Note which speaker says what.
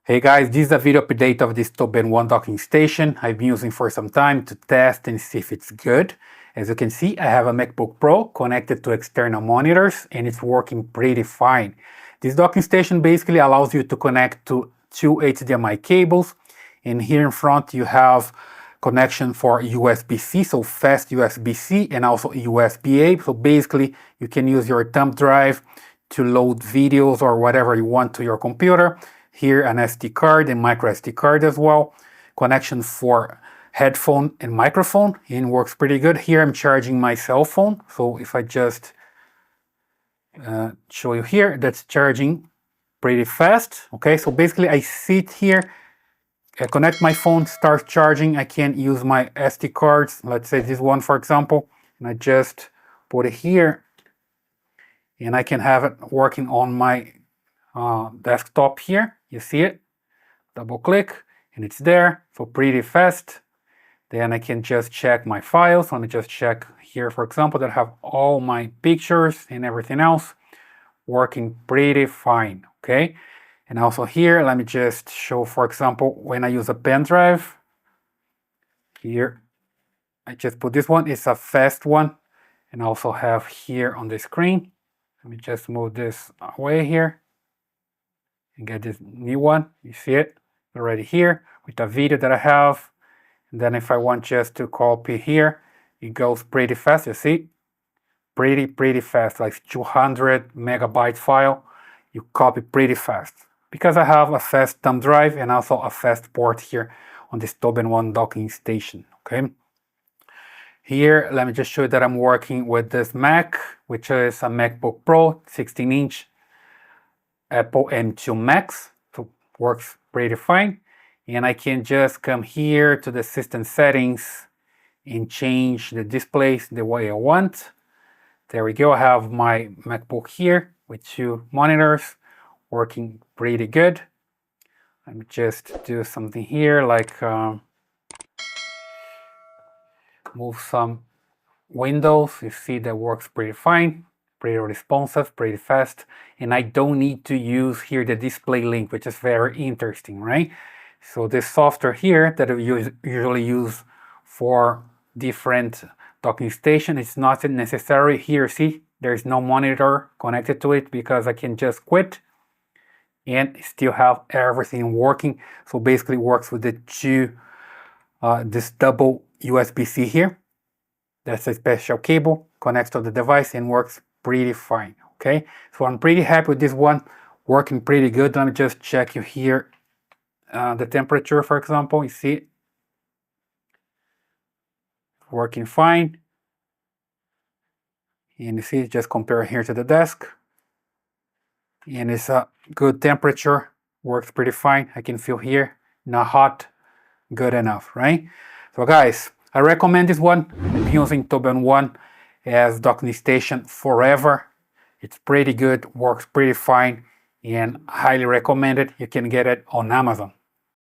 Speaker 1: Hey guys, this is a video update of this TobenOne docking station I've been using for some time to test and see if it's good. As you can see, I have a MacBook Pro connected to external monitors and it's working pretty fine. This docking station basically allows you to connect to two HDMI cables, and here in front you have connection for USB-C, so fast USB-C, and also USB-A. So basically you can use your thumb drive to load videos or whatever you want to your computer. Here an SD card and microSD card as well. Connection for headphone and microphone, and works pretty good. Here I'm charging my cell phone, so if I just show you here, that's charging pretty fast. Okay, so basically I sit here, I connect my phone, start charging. I can use my SD cards, let's say this one for example, and I just put it here and I can have it working on my desktop here. You see it, double click and it's there, so pretty fast. Then I can just check my files. Let me just check here, for example, that I have all my pictures and everything else working pretty fine. Okay, and also here let me just show, for example, when I use a pen drive here, I just put this one, it's a fast one, and also have here on the screen, let me just move this away here and get this new one. You see it already here with a video that I have. And then if I want just to copy here, it goes pretty fast. You see, pretty fast, like 200 megabyte file. You copy pretty fast because I have a fast thumb drive and also a fast port here on this TobenOne docking station. Okay, here let me just show you that I'm working with this Mac, which is a MacBook Pro 16-inch Apple M2 Max, so works pretty fine. And I can just come here to the system settings and change the displays the way I want. There we go. I have my MacBook here with two monitors working pretty good. Let me just do something here, like move some windows. You see that works pretty fine, pretty responsive, pretty fast, and I don't need to use here the DisplayLink, which is very interesting, right? So this software here that we usually use for different docking station, it's not necessary. Here, see, there's no monitor connected to it because I can just quit and still have everything working. So basically works with the two, this double USB-C here. That's a special cable, connects to the device and works pretty fine. Okay, so I'm pretty happy with this one, working pretty good. Let me just check you here the temperature, for example. You see it working fine, and you see, just compare here to the desk, and it's a good temperature, works pretty fine. I can feel here, not hot, good enough, right? So guys, I recommend this one. I've been using TobenOne as docking station forever. It's pretty good, works pretty fine, and highly recommend it. You can get it on Amazon.